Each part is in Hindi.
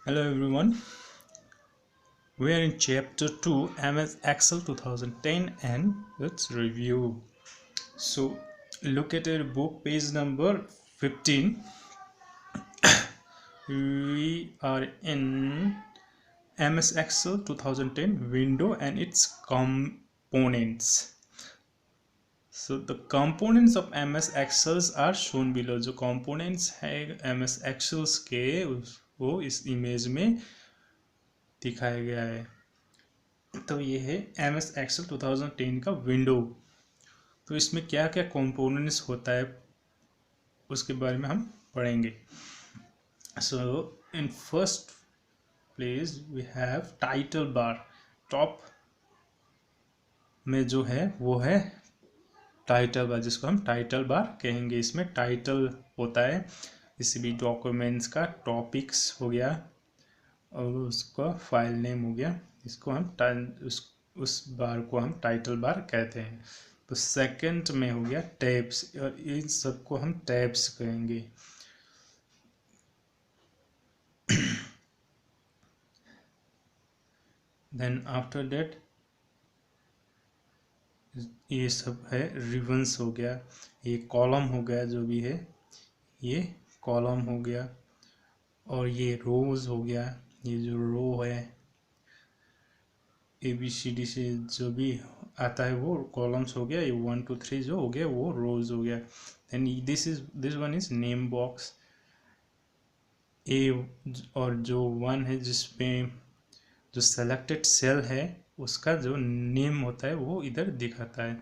Hello everyone, we are in chapter 2 MS Excel 2010 and its review. So look at your book page number 15. We are in MS Excel 2010 window and its components. So the components of MS Excels are shown below. जो components है MS Excels के वो इस इमेज में दिखाया गया है. तो ये है MS Excel 2010 का विंडो. तो इसमें क्या क्या कंपोनेंट्स होता है उसके बारे में हम पढ़ेंगे. So in first place we have title bar. Top में जो है वो है टाइटल बार, जिसको हम टाइटल बार कहेंगे. इसमें टाइटल होता है किसी भी डॉक्यूमेंट्स का. टॉपिक्स हो गया और उसका फाइल नेम हो गया. इसको हम उस बार को हम टाइटल बार कहते हैं. तो सेकंड में हो गया टैब्स, और इन सबको हम टैब्स कहेंगे. देन आफ्टर दैट ये सब है रिबन्स हो गया. ये कॉलम हो गया, जो भी है ये कॉलम हो गया. और ये रोज हो गया. ये जो रो है ABCD से जो भी आता है वो कॉलम्स हो गया. ये 1 2 3 जो हो गया वो रोज हो गया. Then this one is name box. ए और जो वन है जिसमें जो सेलेक्टेड सेल है उसका जो नेम होता है वो इधर दिखाता है.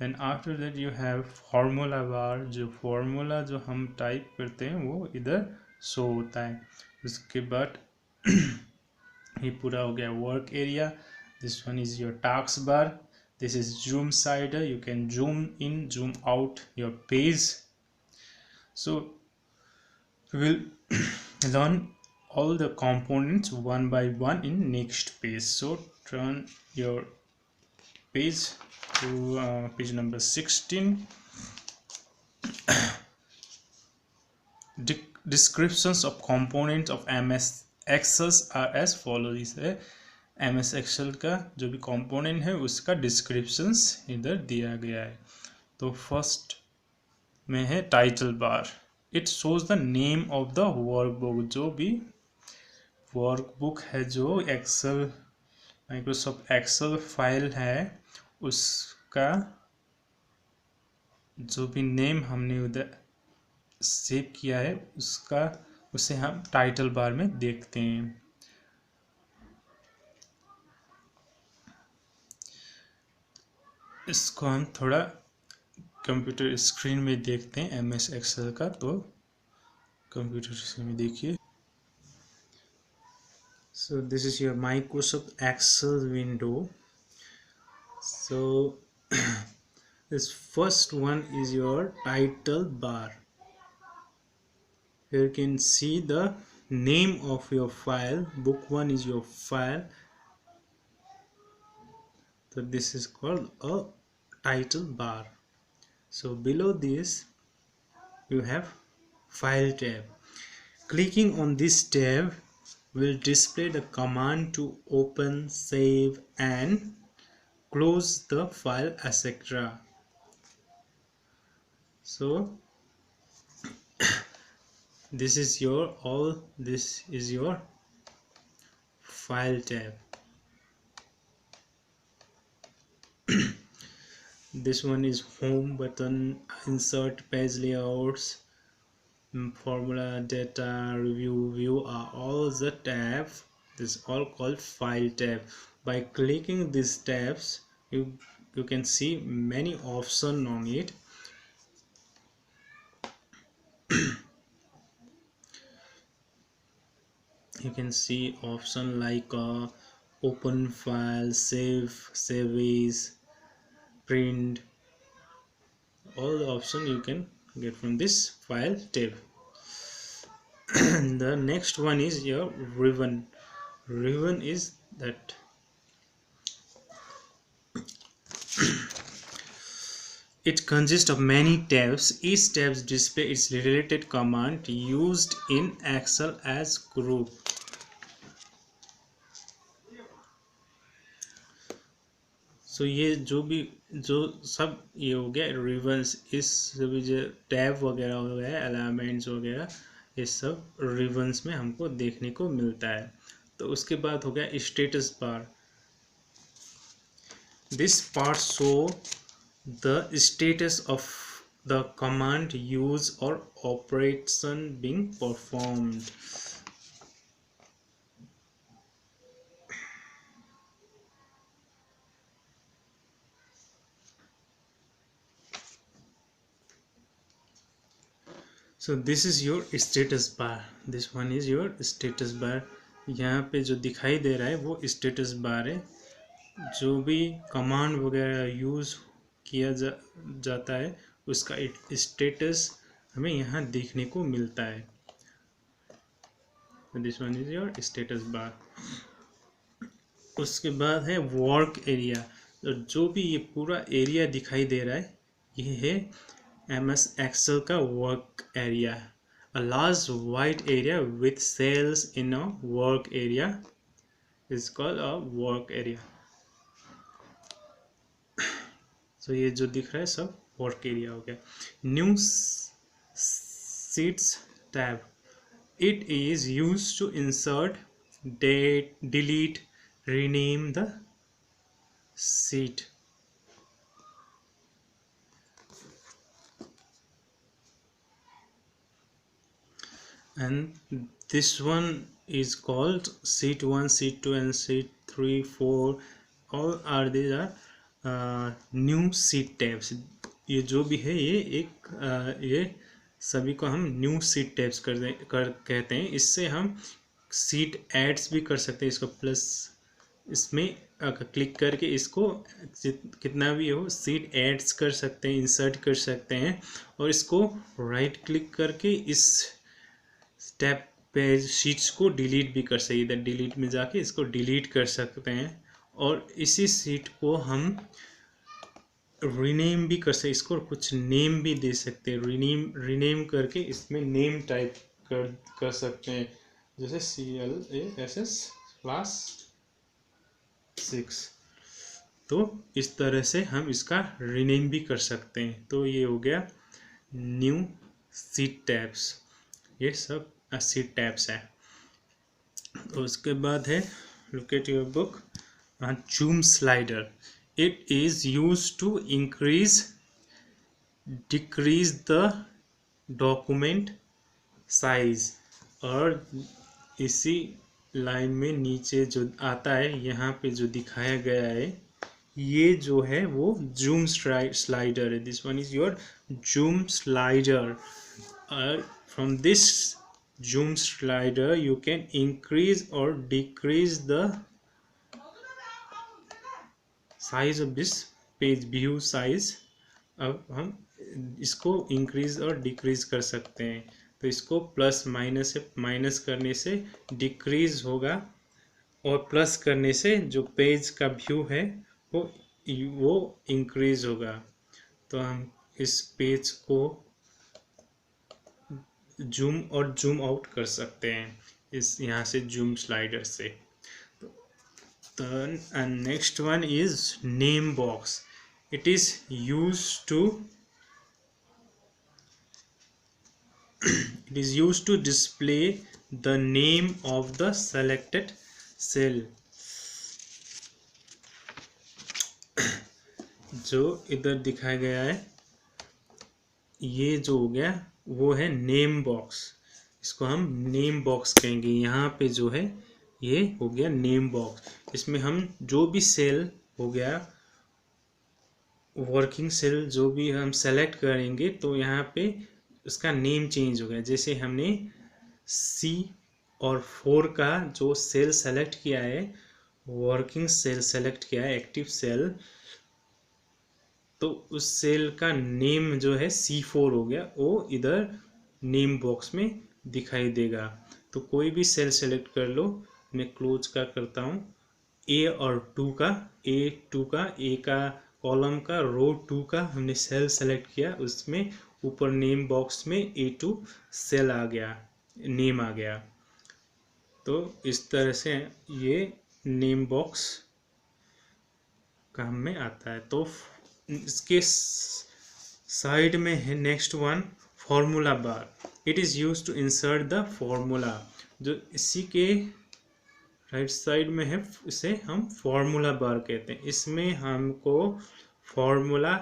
Then after that you have formula bar. जो फार्मूला जो हम टाइप करते हैं वो इधर शो होता है. उसके बाद ये पूरा हो गया work area. This one is your task bar. This is zoom slider. You can zoom in, zoom out your page. So we will learn all the components one by one in next page. So turn your page to page number 16. Descriptions of components of MS Excel are as follows. है MS Excel का जो भी कंपोनेंट है उसका डिस्क्रिप्शंस इधर दिया गया है. तो फर्स्ट में है title bar. It shows the name of the workbook. जो भी वर्कबुक है जो एक्सेल माइक्रोसॉफ्ट एक्सेल फाइल है उसका जो भी नेम हमने उधर सेव किया है उसे हम टाइटल बार में देखते हैं. इसको हम थोड़ा कंप्यूटर स्क्रीन में देखते हैं MS Excel का. तो कंप्यूटर स्क्रीन में देखिए. So this is your Microsoft Excel window. So this first one is your title bar. You can see the name of your file. Book 1 is your file. So this is called a title bar. So below this you have file tab. Clicking on this tab will display the command to open, save and close the file, etc. So this is your file tab. This one is home button, insert page layouts, formula, data, review, view are all the tabs. This is all called file tab. By clicking these tabs you can see many options on it. You can see option like open file, save as, print. All the options you can get from this file tab. The next one is your ribbon. Ribbon is that it consists of many tabs. Each tab displays its related command used in Excel as group. सो ये जो सब ये हो गया रिबन्स, इस सभी जो टैब वगैरह हो गया, एलिमेंट्स वगैरह, ये सब रिबन्स में हमको देखने को मिलता है। तो उसके बाद हो गया status bar. This part show the status of the command use और operation being performed. So this is your status bar, this one is your status bar. यहाँ पे जो दिखाई दे रहा है वो स्टेटस बार है। जो भी कमांड वगैरह यूज़ किया जाता है उसका स्टेटस हमें यहाँ देखने को मिलता है। This one is your status बार। उसके बाद है वर्क एरिया। तो जो भी ये पूरा एरिया दिखाई दे रहा है ये है MS Excel का work area. A large white area with cells in a work area is called a work area. So ये जो दिख रहा है सब वर्क एरिया हो गया। New sheets tab, it is used to insert, delete, rename the sheet. And this one is called sheet 1, sheet 2 and sheet 3, 4, all are these are new sheet tabs. ये जो भी है ये एक ये सभी को हम न्यू शीट टैब्स कहते हैं। इससे हम शीट एड्स भी कर सकते हैं। इसको प्लस इसमें क्लिक करके इसको कितना भी हो शीट एड्स कर सकते हैं, इंसर्ट कर सकते हैं। और इसको राइट क्लिक करके इस टैब पेज शीट्स को डिलीट भी कर सकते हैं। इधर डिलीट में जाके इसको डिलीट कर सकते हैं और इसी शीट को हम रीनेम भी कर सकते हैं। इसको कुछ नेम भी दे सकते हैं। रीनेम करके इसमें नेम टाइप कर सकते हैं, जैसे CLASS6। तो इस तरह से हम इसका रीनेम भी कर सकते हैं। तो ये हो गया न्यू शीट टैब्स, ये सब शीट टैब्स है। तो उसके बाद है look at your book, zoom slider. It is used to increase decrease the document size. और इसी लाइन में नीचे जो आता है यहाँ पे जो दिखाया गया है ये जो है वो जूम स्लाइडर है। This one is your zoom slider. From this zoom slider you can increase or decrease the size of this page view size। अब हम इसको इंक्रीज और डिक्रीज कर सकते हैं। तो इसको प्लस माइनस से माइनस करने से डिक्रीज होगा और प्लस करने से जो पेज का व्यू है वो इंक्रीज होगा। तो हम इस पेज को जूम और जूम आउट कर सकते हैं इस यहाँ से जूम स्लाइडर से। तो next one is name box. It is used to display the name of the selected cell. जो इधर दिखाया गया है ये जो हो गया वो है नेम बॉक्स। इसको हम नेम बॉक्स कहेंगे। यहाँ पे जो है ये हो गया नेम बॉक्स। इसमें हम जो भी सेल हो गया वर्किंग सेल जो भी हम सेलेक्ट करेंगे तो यहाँ पे उसका नेम चेंज हो गया। जैसे हमने C/4 का जो सेल सेलेक्ट किया है, वर्किंग सेल सेलेक्ट किया है, एक्टिव सेल, तो उस सेल का नेम जो है C4 हो गया, वो इधर नेम बॉक्स में दिखाई देगा। तो कोई भी सेल सेलेक्ट कर लो, मैं क्लोज का करता हूँ। A और 2 का, A2 का, A का कॉलम का, रो 2 का हमने सेल सेलेक्ट किया, उसमें ऊपर नेम बॉक्स में A2 सेल आ गया, नेम आ गया। तो इस तरह से ये नेम बॉक्स काम में आता है। तो इसके साइड में है next one formula bar. It is use to insert the formula. जो इसी के राइट साइड में है इसे हम फॉर्मूला बार कहते हैं। इसमें हमको फॉर्मूला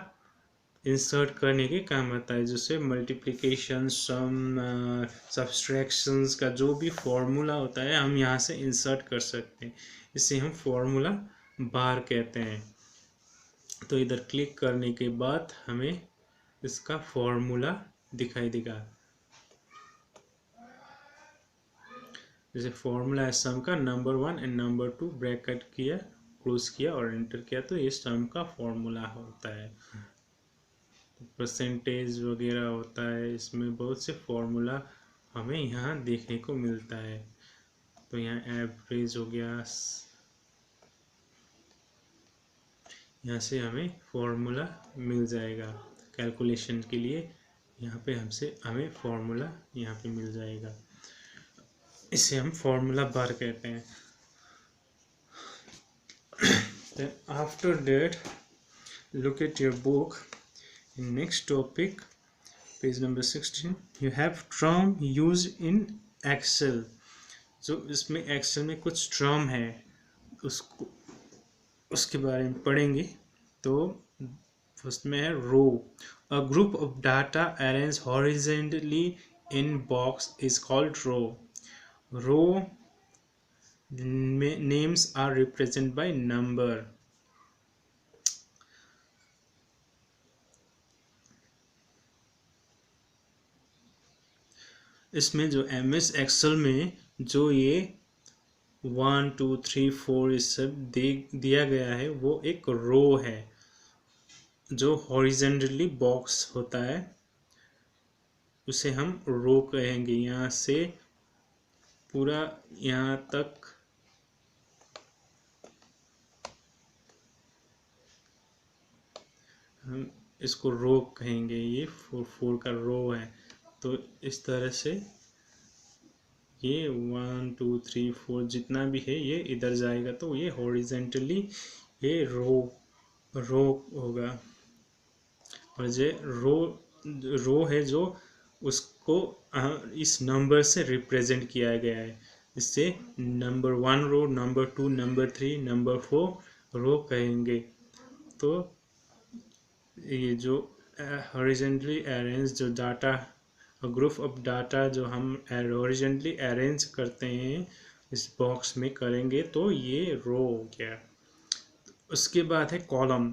इंसर्ट करने के काम आता है, जैसे मल्टीप्लिकेशन, सम, सब्सट्रैक्शंस का जो भी फॉर्मूला होता है हम यहाँ से इंसर्ट कर सकते हैं। इसे हम फॉर्मूला बार कहते हैं। तो इधर क्लिक करने के बाद हमें इसका फॉर्मूला दिखाई देगा। जैसे फॉर्मूला है सम का, नंबर 1 एंड नंबर 2 ब्रैकेट किया, क्लोज किया और एंटर किया, तो ये सम का फॉर्मूला होता है। परसेंटेज वगैरह होता है, इसमें बहुत से फॉर्मूला हमें यहाँ देखने को मिलता है। तो यहाँ एवरेज हो गया, यहाँ से हमें फॉर्मूला मिल जाएगा कैलकुलेशन के लिए। यहाँ पे हमें फॉर्मूला यहाँ पे मिल जाएगा। इसे हम फॉर्मूला बार कहते हैं। Then after that, look at your book. Next topic, page number 16. You have term used in Excel. जो इसमें Excel में कुछ term है उसको उसके बारे में पढ़ेंगे। तो फर्स्ट में है रो। A group of data arranged horizontally in box is called row. Row names are represented by number. इसमें जो MS Excel में जो ये 1 2 3 4 ये सब दिया गया है वो एक रो है। जो हॉरिजेंटली बॉक्स होता है उसे हम रो कहेंगे। यहाँ से पूरा यहाँ तक हम इसको रो कहेंगे। ये 4 का रो है। तो इस तरह से ये 1 2 3 4 जितना भी है ये इधर जाएगा, तो ये हॉरिजेंटली ये रो होगा। और ये रो है जो उसको इस नंबर से रिप्रेजेंट किया गया है। इससे नंबर 1 रो, नंबर 2, नंबर 3, नंबर 4 रो कहेंगे। तो ये जो हॉरिजेंटली अरेंज जो डाटा, ग्रुप ऑफ डाटा जो हम हॉरिजेंटली अरेंज करते हैं इस बॉक्स में करेंगे, तो ये रो हो गया। उसके बाद है column.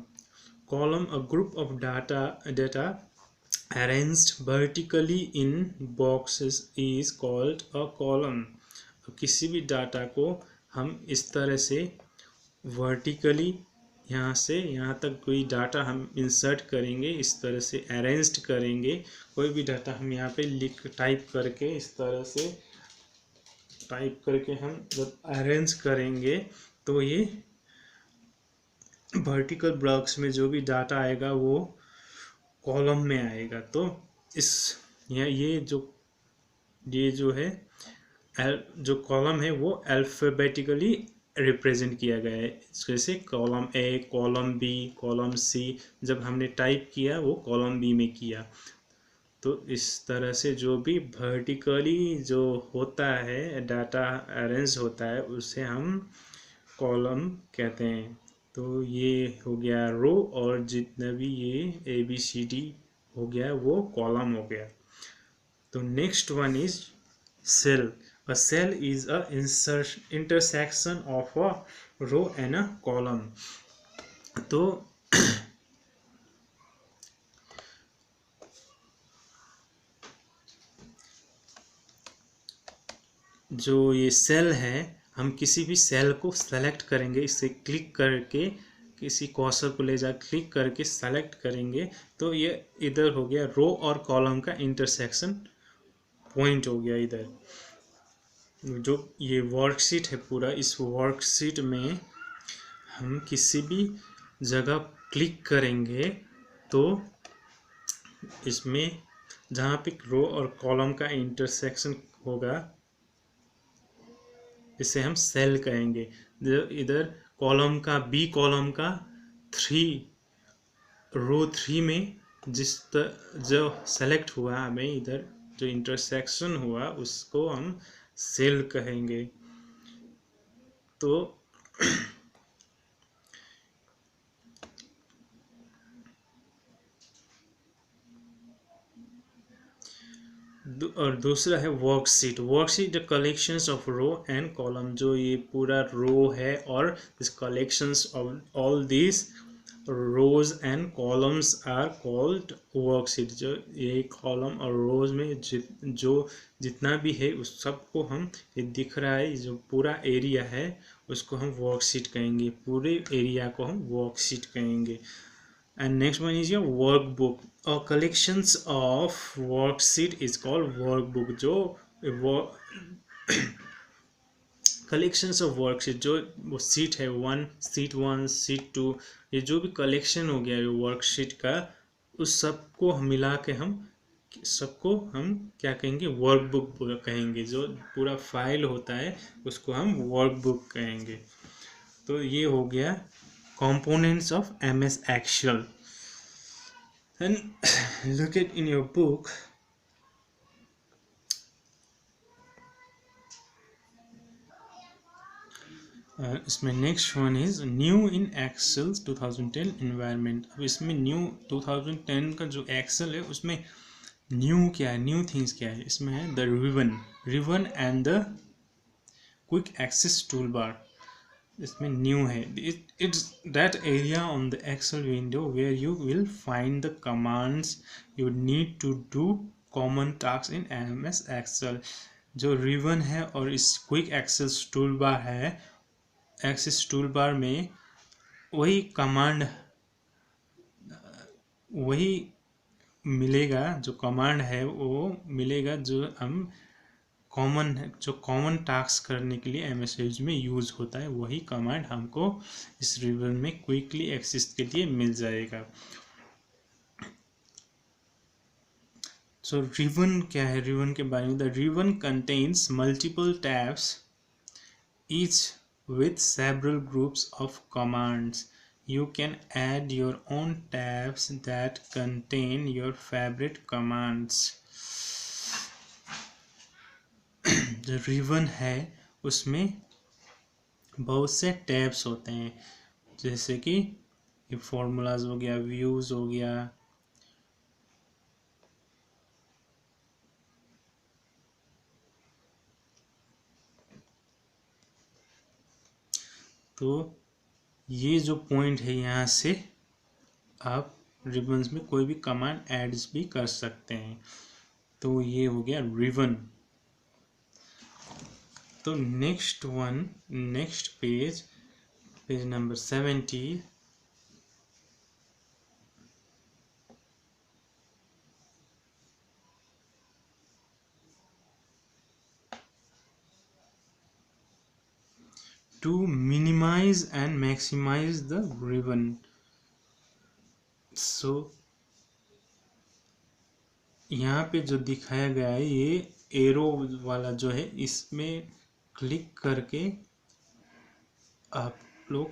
Column a group of data arranged vertically in boxes is called a column. किसी भी डाटा को हम इस तरह से वर्टिकली यहाँ से यहाँ तक कोई डाटा हम इंसर्ट करेंगे, इस तरह से अरेंज्ड करेंगे। कोई भी डाटा हम यहाँ पे टाइप करके इस तरह से टाइप करके हम जब अरेंज करेंगे तो ये वर्टिकल ब्लॉक्स में जो भी डाटा आएगा वो कॉलम में आएगा। तो ये जो है जो कॉलम है वो अल्फाबेटिकली रिप्रेजेंट किया गया है। जैसे column A, column B, column C, जब हमने टाइप किया वो कॉलम बी में किया। तो इस तरह से जो भी वर्टिकली जो होता है डाटा अरेंज होता है उसे हम कॉलम कहते हैं। तो ये हो गया रो, और जितना भी ये ABCD हो गया वो कॉलम हो गया। तो next one is cell. A cell is a intersection of a row and a column. तो जो ये सेल है, हम किसी भी सेल को सेलेक्ट करेंगे, इसे क्लिक करके किसी कर्सर को ले जा क्लिक करके सेलेक्ट करेंगे, तो ये इधर हो गया रो और कॉलम का इंटरसेक्शन पॉइंट हो गया। इधर जो ये वर्कशीट है पूरा, इस वर्कशीट में हम किसी भी जगह क्लिक करेंगे तो इसमें जहाँ पे रो और कॉलम का इंटरसेक्शन होगा इसे हम सेल कहेंगे। इधर कॉलम का, बी कॉलम का रो 3 में जो सेलेक्ट हुआ हमें इधर जो इंटरसेक्शन हुआ उसको हम सेल कहेंगे। तो और दूसरा है worksheet. Worksheet the collections of row and column, जो ये पूरा रो है और this collections of all this rows and columns are called worksheet. जो ये कॉलम और रोज में जो जितना भी है उस सबको हम, ये दिख रहा है जो पूरा एरिया है उसको हम वर्कशीट कहेंगे, पूरे एरिया को हम वर्कशीट कहेंगे। And next one is your workbook. A collections of worksheet is called workbook. जो कलेक्शंस ऑफ वर्कशीट, जो वो सीट है सीट 1 सीट 2, ये जो भी कलेक्शन हो गया वर्कशीट का, उस सबको मिला के हम सबको हम क्या कहेंगे, वर्कबुक कहेंगे। जो पूरा फाइल होता है उसको हम वर्कबुक कहेंगे। तो ये हो गया components of MS Excel. Then look at in your book, इसमें next one is new in Excel 2010 environment. अब इसमें न्यू 2010 का जो एक्सेल है उसमें न्यू क्या है, न्यू थिंग्स क्या है, इसमें है the ribbon and the quick access tool bar. इसमें न्यू है, it's that area on the Excel window where you will find the commands you need to do common task in MS Excel. जो रिवन है और इस क्विक एक्सेस टूल बार है, एक्सेस टूल बार में वही कमांड वही मिलेगा, जो कमांड है वो मिलेगा जो हम कॉमन टास्क करने के लिए MS Excel में यूज़ होता है, वही कमांड हमको इस रिवन में क्विकली एक्सेस के लिए मिल जाएगा। सो रिवन क्या है, रिवन के बारे में, the ribbon contains multiple tabs each with several groups of commands. You can add your own tabs that contain your favorite commands. जो रिवन है उसमें बहुत से टैब्स होते हैं, जैसे कि फॉर्मूलाज हो गया, व्यूज हो गया, तो ये जो पॉइंट है यहाँ से आप रिबन्स में कोई भी कमांड एड्स भी कर सकते हैं। तो ये हो गया रिवन। तो next page number 70, to minimize and maximize the ribbon. So यहाँ पे जो दिखाया गया है ये एरो वाला जो है, इसमें क्लिक करके आप लोग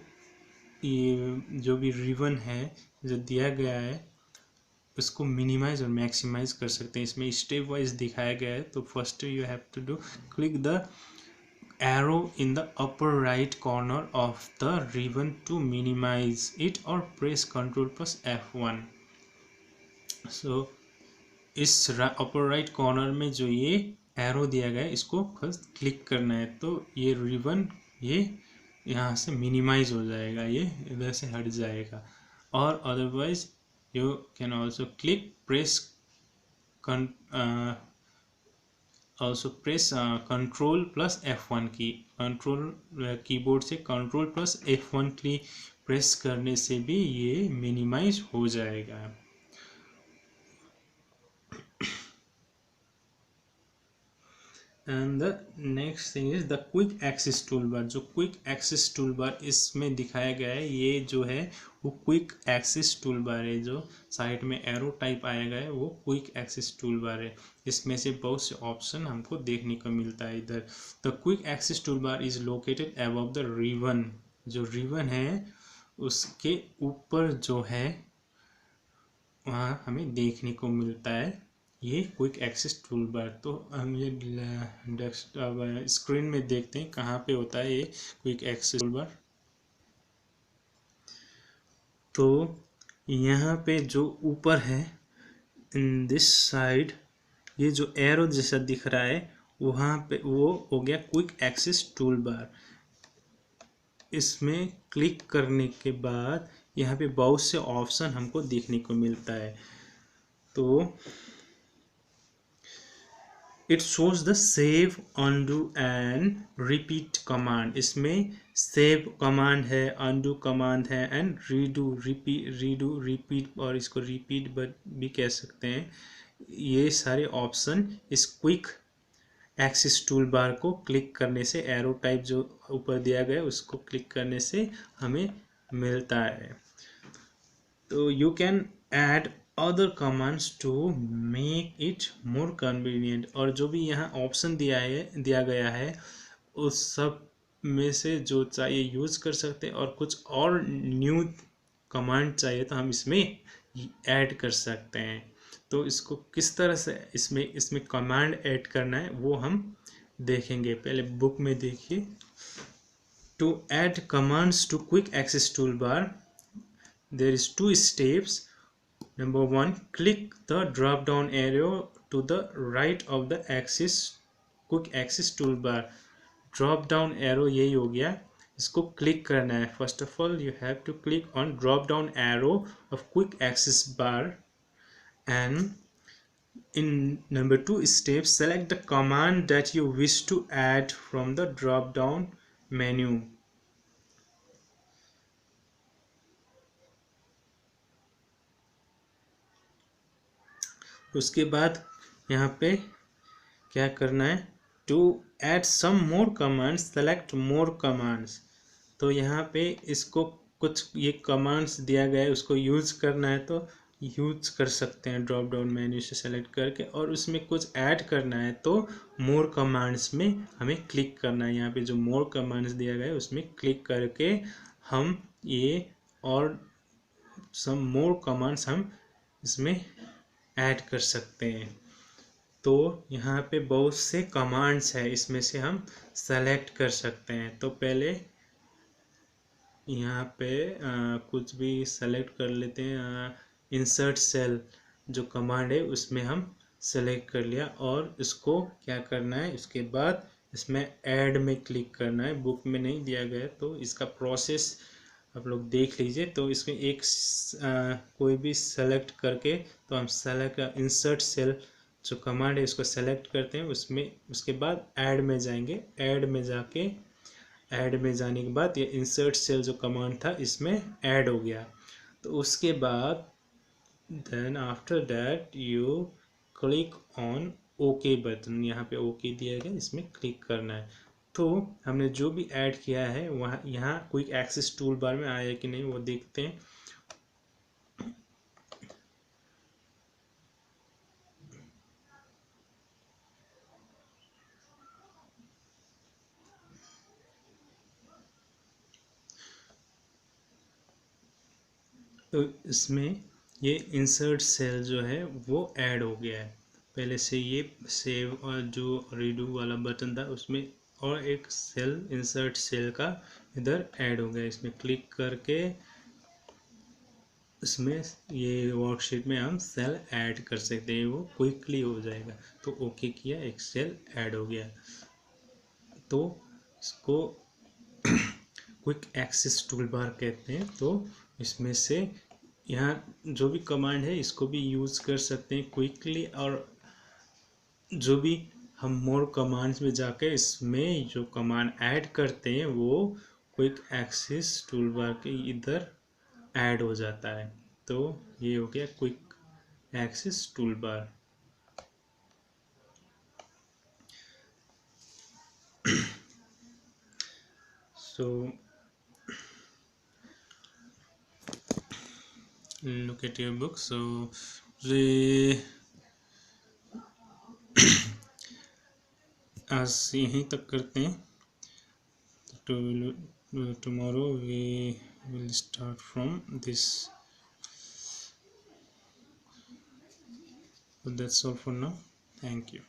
ये जो भी रिबन है जो दिया गया है उसको मिनिमाइज और मैक्सिमाइज कर सकते हैं। इसमें स्टेप वाइज दिखाया गया है। तो first you have to do click the arrow in the upper right corner of the ribbon to minimize it or press Ctrl plus F1. So इस upper right corner में जो ये arrow दिया गया है इसको फर्स्ट क्लिक करना है, तो ये रिबन ये यहाँ से मिनिमाइज हो जाएगा, ये इधर से हट जाएगा। और otherwise you can also click press also press Ctrl plus F1 की, कंट्रोल कीबोर्ड से Ctrl plus F1 की प्रेस करने से भी ये मिनिमाइज हो जाएगा। And the next thing is the quick access tool bar. जो क्विक एक्सेस टूल बार इसमें दिखाया गया है, ये जो है वो क्विक एक्सेस टूल बार है। जो साइड में एरो टाइप आएगा है वो क्विक एक्सेस टूल बार है। इसमें से बहुत से ऑप्शन हमको देखने को मिलता है इधर। The quick access tool bar is located above the ribbon. जो रिबन है उसके ऊपर जो है वहाँ हमें देखने को मिलता है ये क्विक एक्सेस टूल बार। तो हम ये डेस्कटॉप स्क्रीन में देखते हैं कहाँ पे होता है ये क्विक एक्सेस टूल बार। तो यहाँ पे जो ऊपर है इन दिस साइड ये जो एरो जैसा दिख रहा है वहाँ पे वो हो गया क्विक एक्सेस टूल बार। इसमें क्लिक करने के बाद यहाँ पे बहुत से ऑप्शन हमको देखने को मिलता है। तो it shows the save, undo and repeat command. इसमें सेव कमांड है, अनडू कमांड है एंड रीडू रिपीट और इसको रिपीट भी कह सकते हैं। ये सारे ऑप्शन इस क्विक एक्सिस टूल बार को क्लिक करने से, एरो टाइप जो ऊपर दिया गया है उसको क्लिक करने से हमें मिलता है। तो you can add other commands to make it more convenient. और जो भी यहाँ ऑप्शन दिया गया है उस सब में से जो चाहिए यूज कर सकते हैं, और कुछ और न्यू कमांड चाहिए तो हम इसमें ऐड कर सकते हैं। तो इसको किस तरह से इसमें कमांड ऐड करना है वो हम देखेंगे। पहले बुक में देखिए। To add commands to quick access tool bar there is 2 steps. Number 1, click the drop down arrow to the right of the quick axis toolbar. drop down arrow यही हो गया, इसको क्लिक करना है। First of all you have to click on drop down arrow of quick access bar and in number 2 step select the command that you wish to add from the drop down menu. उसके बाद यहाँ पे क्या करना है, to add some more commands select more commands. तो यहाँ पे इसको कुछ ये कमांड्स दिया गया है उसको यूज करना है तो यूज कर सकते हैं ड्रॉप डाउन मेन्यू से सेलेक्ट करके। और उसमें कुछ ऐड करना है तो मोर कमांड्स में हमें क्लिक करना है। यहाँ पे जो मोर कमांड्स दिया गया है उसमें क्लिक करके हम ये और सम मोर कमांड्स हम इसमें ऐड कर सकते हैं। तो यहाँ पे बहुत से कमांड्स है, इसमें से हम सेलेक्ट कर सकते हैं। तो पहले यहाँ पे कुछ भी सेलेक्ट कर लेते हैं। इंसर्ट सेल जो कमांड है उसमें हम सेलेक्ट कर लिया और इसको क्या करना है, इसके बाद इसमें ऐड में क्लिक करना है। बुक में नहीं दिया गया तो इसका प्रोसेस आप लोग देख लीजिए। तो इसमें एक कोई भी सेलेक्ट करके तो हम सेलेक्ट इंसर्ट सेल जो कमांड है इसको सेलेक्ट करते हैं, उसमें उसके बाद ऐड में जाएंगे। ऐड में जाके ऐड में जाने के बाद ये इंसर्ट सेल जो कमांड था इसमें ऐड हो गया। तो उसके बाद then after that you click on okay button. यहाँ पे ओके दिया गया, इसमें क्लिक करना है। तो हमने जो भी ऐड किया है वहाँ यहाँ क्विक एक्सेस टूल बार में आया कि नहीं वो देखते हैं। तो इसमें ये इंसर्ट सेल जो है वो ऐड हो गया है। पहले से ये सेव और जो रीडू वाला बटन था उसमें और एक सेल इंसर्ट सेल का इधर ऐड हो गया। इसमें क्लिक करके इसमें ये वर्कशीट में हम सेल ऐड कर सकते हैं, वो क्विकली हो जाएगा। तो ओके किया, एक सेल ऐड हो गया। तो इसको क्विक एक्सेस टूल बार कहते हैं। तो इसमें से यहाँ जो भी कमांड है इसको भी यूज़ कर सकते हैं क्विकली। और जो भी हम मोर कमांड्स में जाकर इसमें जो कमांड ऐड करते हैं वो क्विक एक्सेस टूल बार के इधर ऐड हो जाता है। तो ये हो गया quick access tool bar. So look at your book. So आज यहीं तक करते हैं। तो tomorrow we will start from this. So that's all for now. Thank you.